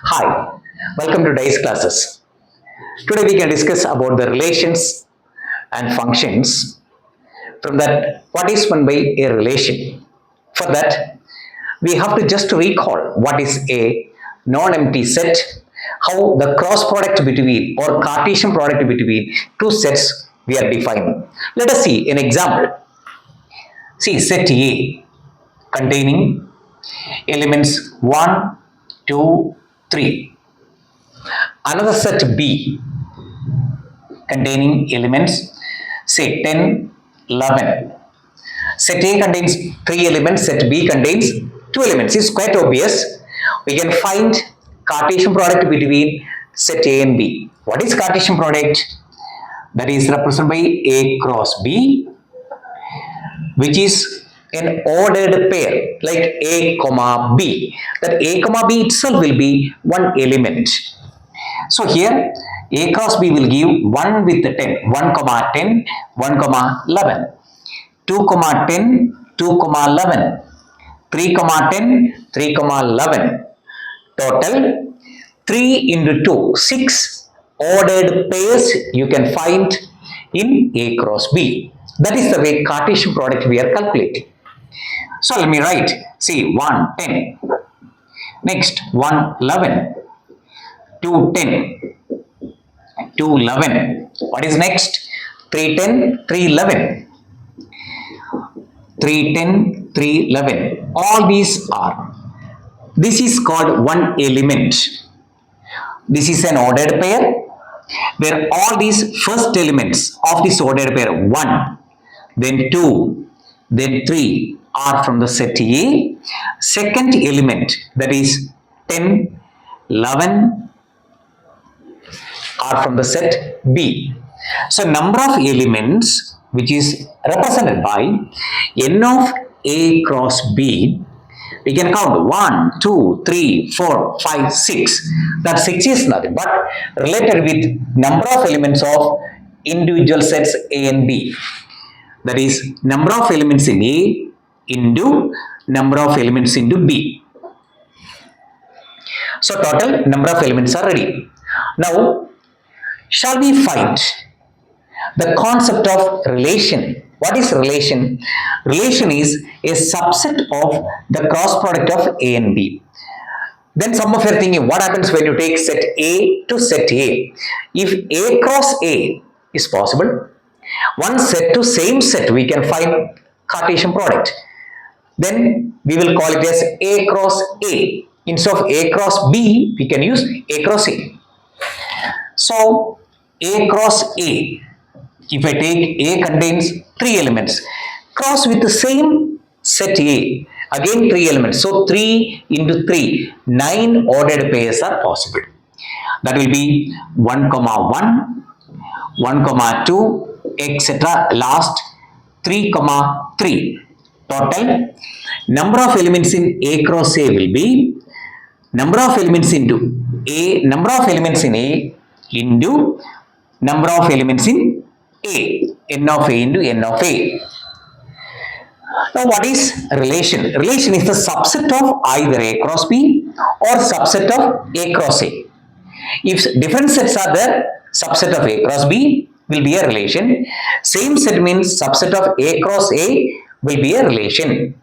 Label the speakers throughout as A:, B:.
A: Hi, welcome to Dice Classes. Today we can discuss about the relations and functions. From that, what is meant by a relation? For that, we have to just recall what is a non-empty set, how the cross product between or Cartesian product between two sets we are defining. Let us see an example. See set A containing elements 1, 2, 3. Another set B containing elements say 10, 11. Set A contains 3 elements, set B contains 2 elements. It's quite obvious. We can find Cartesian product between set A and B. What is Cartesian product? That is represented by A cross B, which is an ordered pair like A comma B. That A comma B itself will be one element. So here A cross B will give 1 with the 10, 1 comma 10, 1 comma 11, 2 comma 10, 2 comma 11, 3 comma 10, 3 comma 11. Total 3 into 2, 6 ordered pairs you can find in A cross B. That is the way Cartesian product we are calculating. So let me write, see 1, 10, next 1, 11, 2, 10, 2, 11. What is next? 3, 10, 3, 11. 3, 10, 3, 11. All these are. This is called one element. This is an ordered pair where all these first elements of this ordered pair 1, then 2, then 3 are from the set A. Second element that is 10, 11 are from the set B. So number of elements which is represented by n of A cross B, we can count 1, 2, 3, 4, 5, 6. That 6 is nothing but related with number of elements of individual sets A and B. That is number of elements in A into number of elements into B. So total number of elements are ready. Now, shall we find the concept of relation? What is relation? Relation is a subset of the cross product of A and B. Then some of you are thinking, what happens when you take set A to set A? If A cross A is possible, one set to same set we can find Cartesian product. Then we will call it as A cross A. Instead of A cross B, we can use A cross A. So A cross A, if I take A contains 3 elements, cross with the same set A, again 3 elements. So 3 into 3, 9 ordered pairs are possible. That will be 1 comma 1, 1 comma 2, etc. Last 3 comma 3. Total number of elements in A cross A will be number of elements into A, number of elements in A into number of elements in A, n of A into n of A. Now what is relation? Relation is the subset of either A cross B or subset of A cross A. If different sets are there, subset of A cross B will be a relation. Same set means subset of A cross A will be a relation.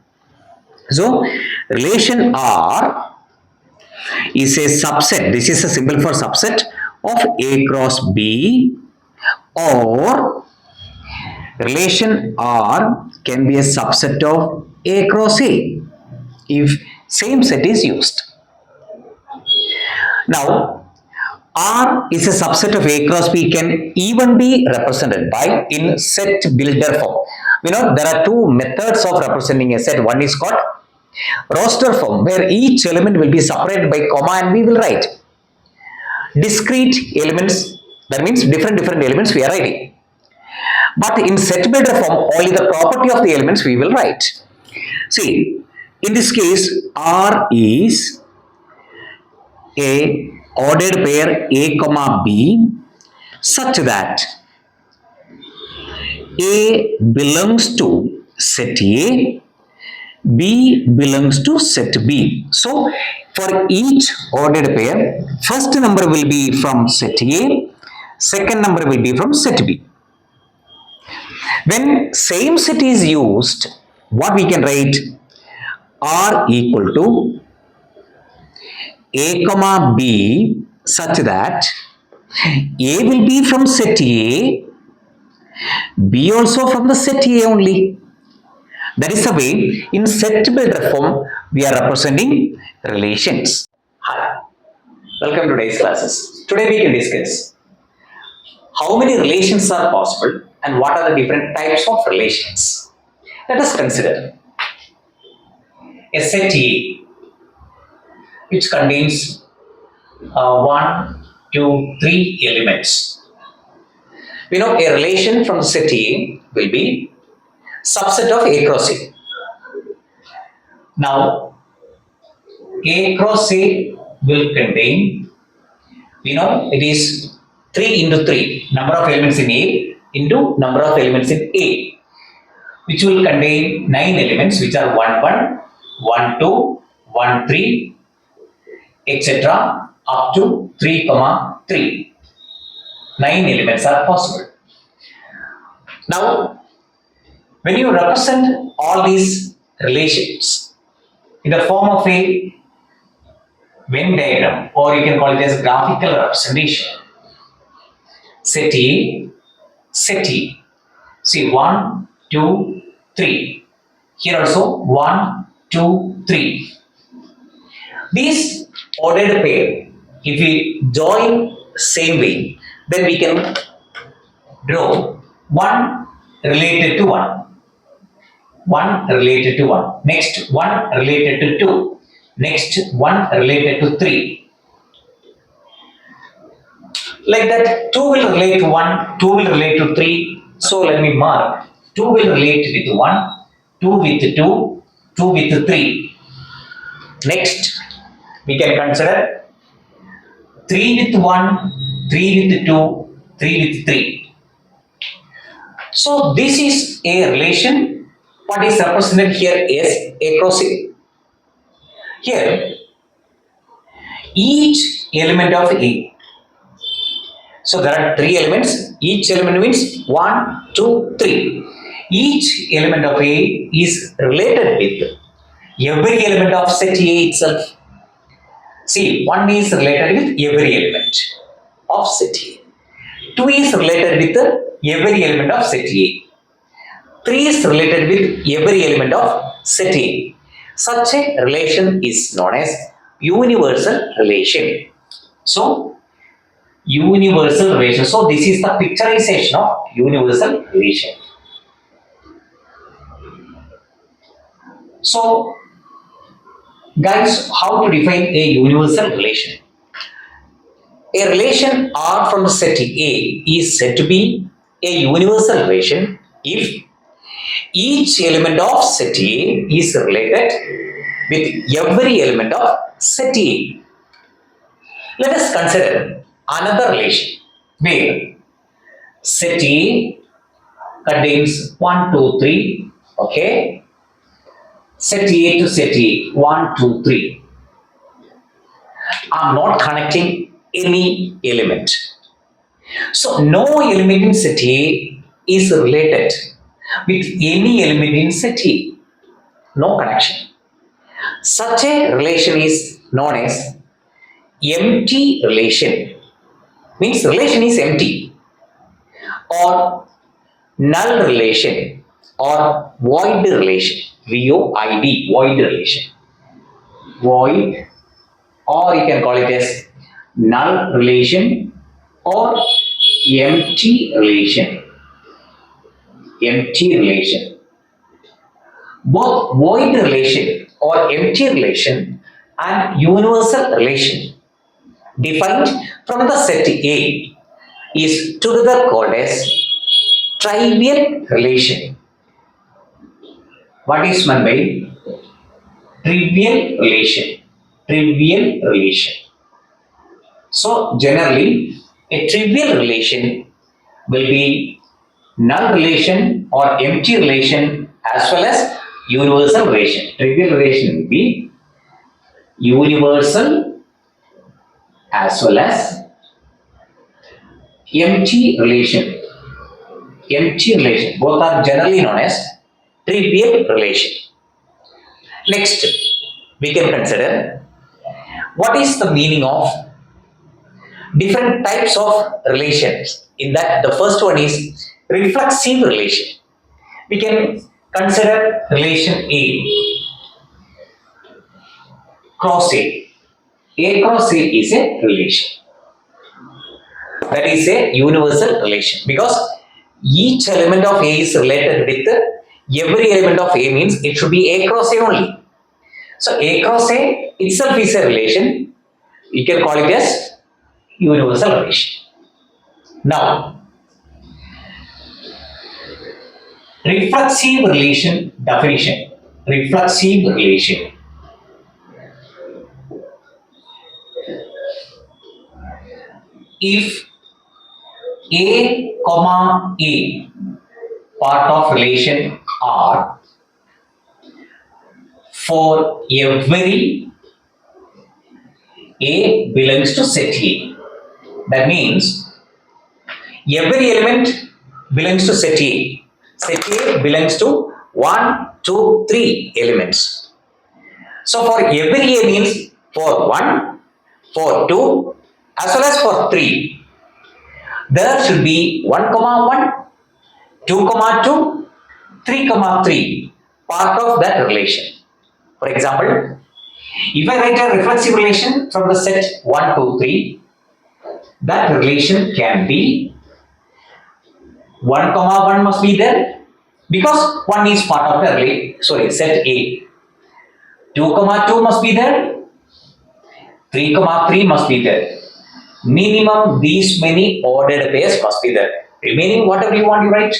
A: So relation R is a subset. This is a symbol for subset of A cross B, or relation R can be a subset of A cross A if same set is used. Now R is a subset of A cross B can even be represented by in set builder form. We know there are two methods of representing a set. One is called roster form, where each element will be separated by comma and we will write. Discrete elements, that means different elements we are writing. But in set builder form, only the property of the elements we will write. See, in this case, R is a ordered pair A comma B such that A belongs to set A, B belongs to set B. So For each ordered pair, first number will be from set A, second number will be from set B. When same set is used, what we can write? R equal to A comma B such that A will be from set A, B also from the set A only. That is the way in set builder form we are representing relations. Hi, welcome to today's classes. Today we can discuss how many relations are possible and what are the different types of relations. Let us consider a set A which contains 1, 2, 3 elements. We know a relation from set A will be subset of A cross A. Now, A cross A will contain, we know it is 3 into 3, number of elements in A into number of elements in A, which will contain 9 elements, which are 1, 1, 1, 2, 1, 3, etc. up to 3, 3. 9 elements are possible. Now, when you represent all these relations in the form of a Venn diagram, or you can call it as graphical representation, set A, set A. See 1, 2, 3. Here also 1, 2, 3. These ordered pair, if we join same way, then we can draw 1 related to 1. 1 related to 1. Next 1 related to 2. Next 1 related to 3. Like that 2 will relate to 1, 2 will relate to 3. So let me mark 2 will relate with 1, 2 with 2, 2 with 3. Next we can consider 3 with 1, 3 with 2, 3 with 3. So this is a relation. What is represented here is A cross A. Here, each element of A. So there are 3 elements. Each element means 1, 2, 3. Each element of A is related with every element of set A itself. See, 1 is related with every element of set A. 2 is related with every element of set A. 3 is related with every element of set A. Such a relation is known as universal relation. So, universal relation. So, this is the picturization of universal relation. So, guys, how to define a universal relation? A relation R from set A is said to be a universal relation if each element of set A is related with every element of set A. Let us consider another relation where set A contains 1, 2, 3. Okay. Set A to set A, 1, 2, 3. I am not connecting any element. So no element in set A is related with any element in set A. No connection. Such a relation is known as empty relation. Means relation is empty. Or null relation or void relation. VOID, void relation. Void, or you can call it as null relation or empty relation. Empty relation. Both void relation or empty relation and universal relation defined from the set A is together called as trivial relation. What is meant by trivial relation? Trivial relation. So generally, a trivial relation will be null relation or empty relation as well as universal relation. Trivial relation will be universal as well as empty relation. Empty relation. Both are generally known as trivial relation. Next, we can consider what is the meaning of different types of relations. In that, the first one is reflexive relation. We can consider relation A, cross A. A cross A is a relation. That is a universal relation because each element of A is related with every element of A means it should be A cross A only. So A cross A itself is a relation. You can call it as universal relation. Now, reflexive relation definition. Reflexive relation. If A comma A part of relation R for every A belongs to set A. That means every element belongs to set A. Set A belongs to 1, 2, 3 elements. So for every A means for 1, for 2 as well as for 3. There should be 1, 1, 2, 2, 3, 3 part of that relation. For example, if I write a reflexive relation from the set 1, 2, 3, that relation can be 1, 1 must be there because 1 is part of the set A. 2, 2 must be there. 3, 3 must be there. Minimum these many ordered pairs must be there. Remaining whatever you want, you write.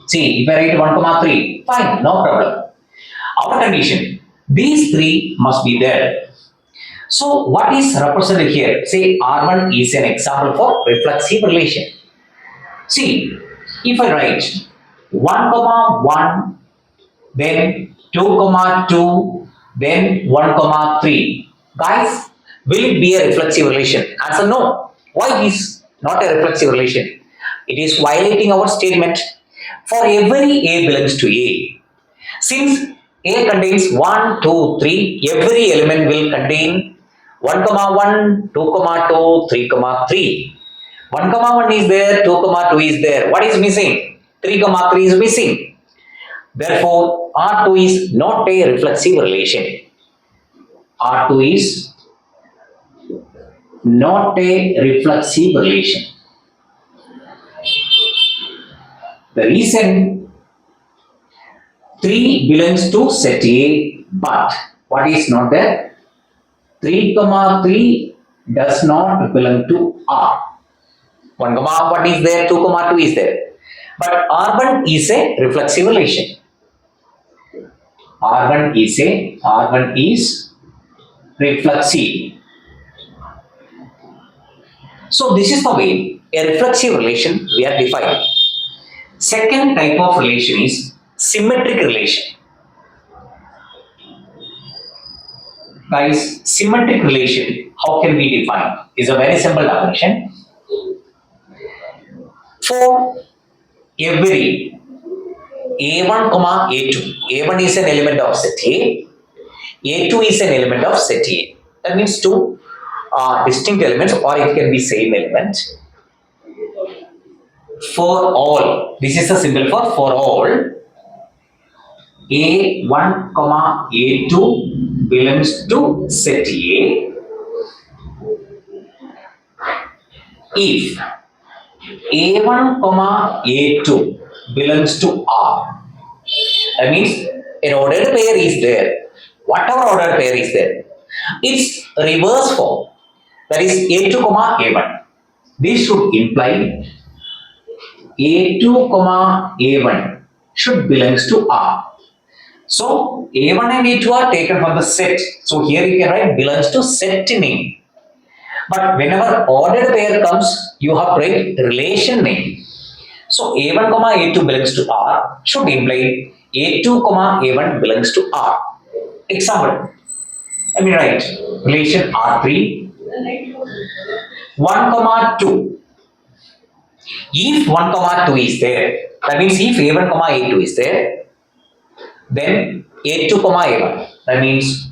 A: See, if I write 1, 3, fine, no problem. Our condition, these 3 must be there. So, what is represented here? Say R1 is an example for reflexive relation. See, if I write 1, 1, then 2, 2, then 1, 3. Guys, will it be a reflexive relation? Answer no. Why is not a reflexive relation? It is violating our statement. For every A belongs to A. Since A contains 1, 2, 3, every element will contain 1, 1, 2, 2, 3, 3. 1, 1 is there, 2, 2 is there. What is missing? 3, 3 is missing. Therefore, R2 is not a reflexive relation. R2 is not a reflexive relation. The reason 3 belongs to set A, but what is not there? 3, 3 does not belong to R. 1, what is there? 2, 2 is there. But R1 is a reflexive relation. R1 is reflexive. So this is the way a reflexive relation we are defining. Second type of relation is symmetric relation. Guys, symmetric relation, how can we define? Is a very simple definition. For every A1, A2, A1 is an element of set A, A2 is an element of set A. That means two distinct elements, or it can be same element. For all, this is a symbol for all, A1, A2 belongs to set A if A1, A2 belongs to R. That means an ordered pair is there. Whatever ordered pair is there, its reverse form, that is A2, A1. This should imply A2, A1 should belongs to R. So A1 and A2 are taken from the set. So here you can write belongs to set name. But whenever ordered pair comes, you have to write relation name. So A1, A2 belongs to R should imply A2, A1 belongs to R. Example. Let me write relation R3, 1 comma 2. If 1 comma 2 is there, that means if A1 comma A2 is there, then A2 comma A1, that means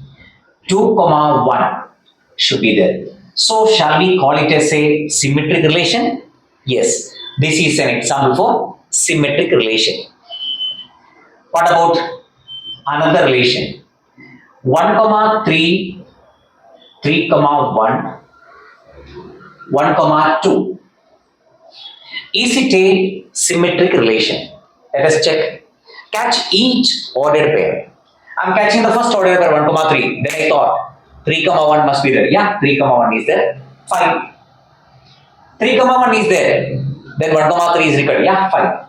A: 2 comma 1 should be there. So shall we call it as a symmetric relation? Yes, this is an example for symmetric relation. What about another relation? 1 comma 3, 3 comma 1, 1 comma 2. Is it a symmetric relation? Let us check. Catch each ordered pair. I'm catching the first ordered pair 1 comma 3. Then I thought 3 comma 1 must be there. Yeah, 3 comma 1 is there. Fine. 3 comma 1 is there. Then 1 comma 3 is required. Yeah, fine.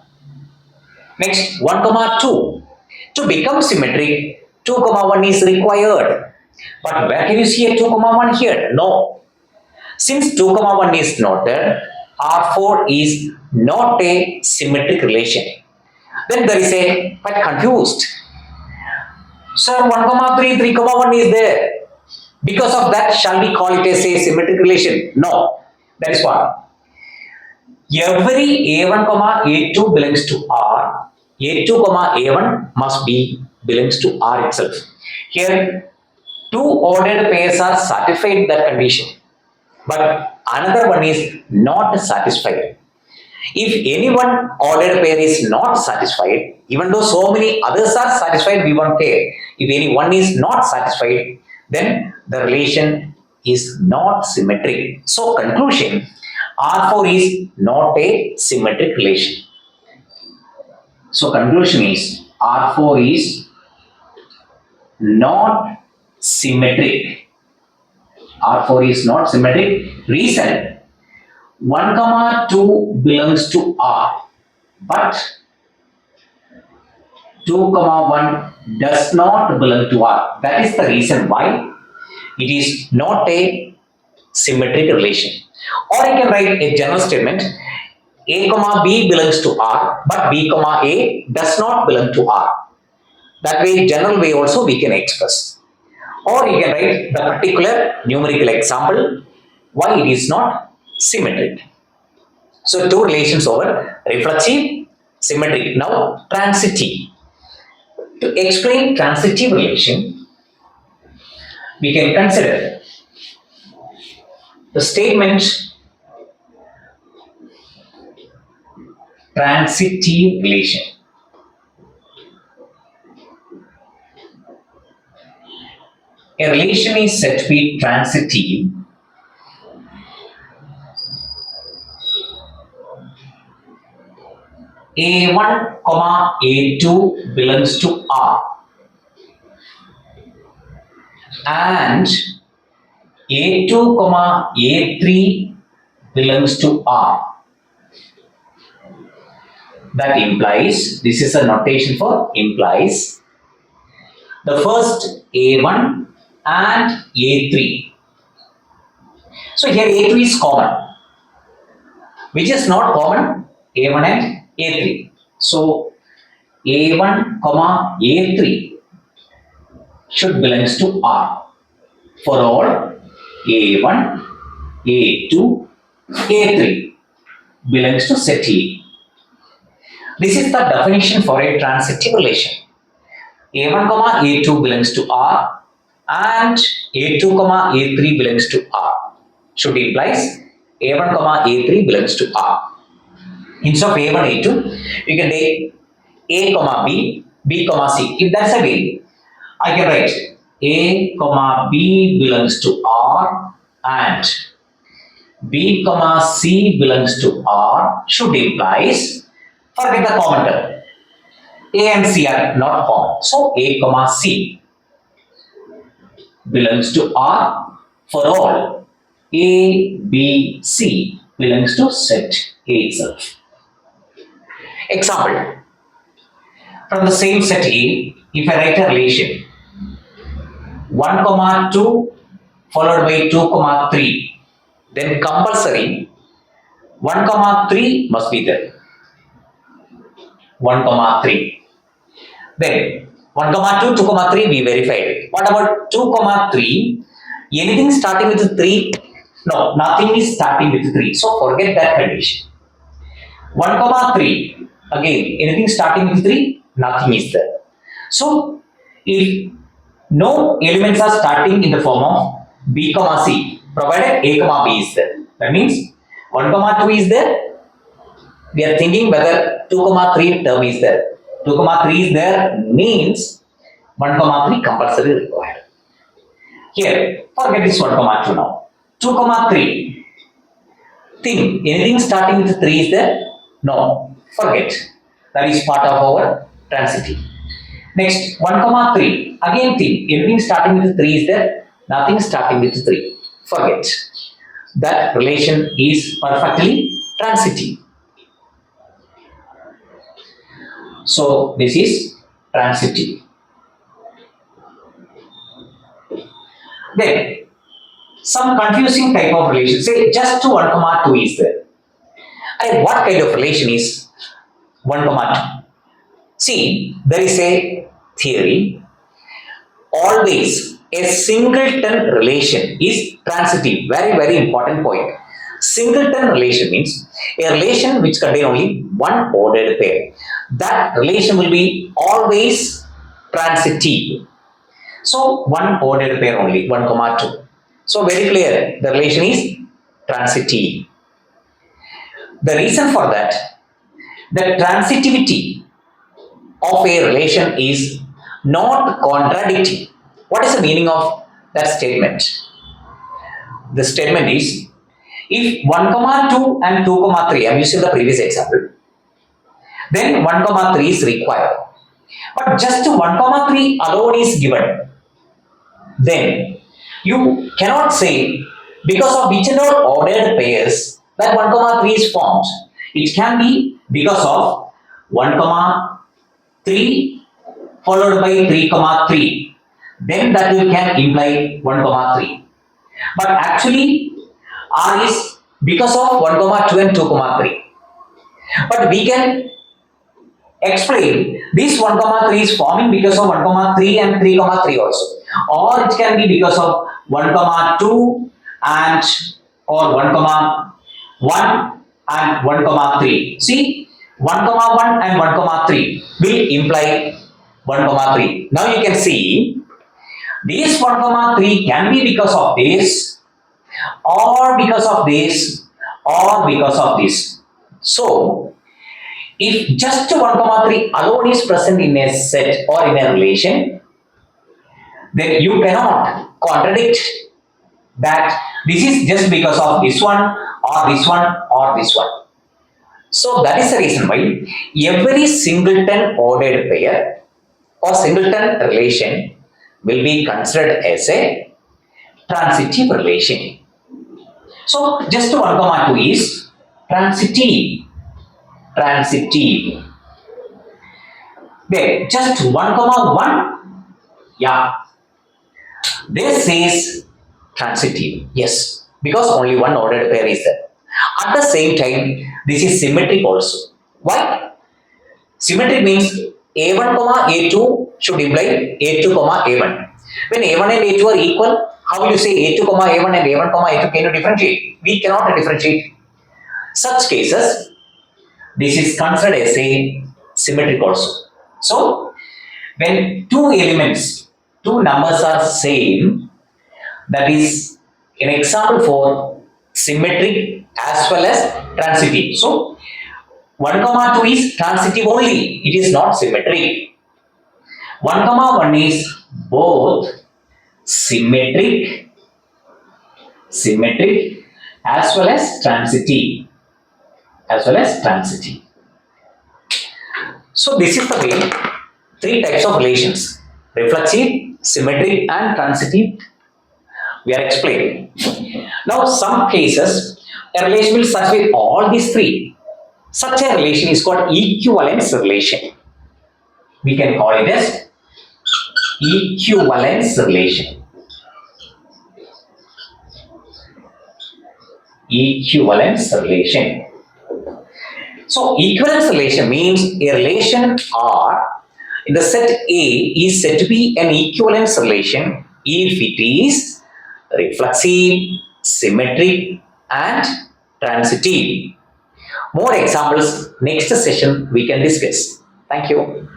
A: Next 1 comma 2. To become symmetric, 2 comma 1 is required. But where can you see a 2 comma 1 here? No. Since 2 comma 1 is not there, R4 is not a symmetric relation. Then there is a quite confused. Sir, 1 comma 3, 3 comma 1 is there. Because of that, shall we call it as a symmetric relation? No. That is why. Every A1 comma A2 belongs to R. A2 comma A1 must be belongs to R itself. Here, two ordered pairs are satisfied that condition. But another one is not satisfied. If any one ordered pair is not satisfied, even though so many others are satisfied, we won't care. If any one is not satisfied, then the relation is not symmetric. So conclusion, R4 is not a symmetric relation. So conclusion is R4 is not symmetric. R4 is not symmetric. Reason, 1 comma 2 belongs to R, but 2 comma 1 does not belong to R. That is the reason why it is not a symmetric relation. Or I can write a general statement, A comma B belongs to R, but B comma A does not belong to R. That way, general way also we can express. Or you can write the particular numerical example why it is not symmetric. So two relations over, reflexive, symmetric. Now transitive. To explain transitive relation, we can consider the statement transitive relation. A relation is said to be transitive A1, A2 belongs to R and A2, A3 belongs to R. That implies, this is a notation for implies, the first A1 and A3. So here A2 is common. Which is not common? A1 and A3. So A1, A3 should belongs to R for all A1, A2, A3 belongs to set A. This is the definition for a transitive relation. A1, A2 belongs to R and A2, A3 belongs to R. Should implies A1, A3 belongs to R. Instead of A1, A2, you can take A, B, B, C. If that's a way, I can write A, B belongs to R and B, C belongs to R should implies, forget the common term. A and C are not common. So A, C belongs to R for all A, B, C belongs to set A itself. Example, from the same set A, if I write a relation 1, 2 followed by 2, 3, then compulsory 1, 3 must be there. 1, 3. Then 1 comma 2, 2 comma 3 we verified. What about 2 comma 3? Anything starting with 3? No, nothing is starting with 3. So forget that condition. 1 comma 3. Again, anything starting with 3? Nothing is there. So if no elements are starting in the form of b comma c, provided a comma b is there. That means 1 comma 2 is there. We are thinking whether 2 comma 3 term is there. 2 comma 3 is there means 1 comma 3 compulsory required. Here, forget this 1 comma 2 now. 2 comma 3. Think, anything starting with 3 is there? No, forget. That is part of our transitive. Next, 1 comma 3. Again think, anything starting with 3 is there? Nothing starting with 3. Forget. That relation is perfectly transitive. So this is transitive. Then some confusing type of relation. Say just 1 comma 2 is there. And what kind of relation is 1 comma 2? See, there is a theory. Always a singleton relation is transitive. Very, very important point. Singleton relation means a relation which contains only one ordered pair. That relation will be always transitive. So one ordered pair only, 1 comma 2. So very clear, the relation is transitive. The reason for that, the transitivity of a relation is not contradicting. What is the meaning of that statement? The statement is, if 1 comma 2 and 2 comma 3, I am using the previous example, then 1 comma 3 is required. But just 1 comma 3 alone is given. Then you cannot say because of which and all ordered pairs that 1 comma 3 is formed. It can be because of 1 comma 3 followed by 3 comma 3. Then that you can imply 1 comma 3. But actually R is because of 1 comma 2 and 2 comma 3. But we can explain this 1 comma 3 is forming because of 1 comma 3 and 3 comma 3 also. Or it can be because of 1 comma 2 and or 1 comma 1 and 1 comma 3. See, 1 comma 1 and 1 comma 3 will imply 1 comma 3. Now you can see this 1 comma 3 can be because of this or because of this or because of this. So if just 1 comma 3 alone is present in a set or in a relation, then you cannot contradict that this is just because of this one or this one or this one. So that is the reason why every singleton ordered pair or singleton relation will be considered as a transitive relation. So just 1 comma 2 is transitive. Transitive. Then just 1 comma 1, yeah, this is transitive. Yes, because only one ordered pair is there. At the same time, this is symmetric also. Why? Symmetric means A1 comma A2 should imply A2 comma A1. When A1 and A2 are equal, how will you say A2 comma A1 and A1 comma A2? Can you differentiate? We cannot differentiate. Such cases, this is considered as a symmetric also. So, when two elements, two numbers are same, that is an example for symmetric as well as transitive. So 1 comma 2 is transitive only, it is not symmetric. 1 comma 1 is both symmetric as well as transitive. So this is the way, three types of relations: reflexive, symmetric and transitive we are explaining. Now some cases a relation will satisfy all these three. Such a relation is called equivalence relation. We can call it as equivalence relation. Equivalence relation. So equivalence relation means a relation or The set A is said to be an equivalence relation if it is reflexive, symmetric, and transitive. More examples next session we can discuss. Thank you.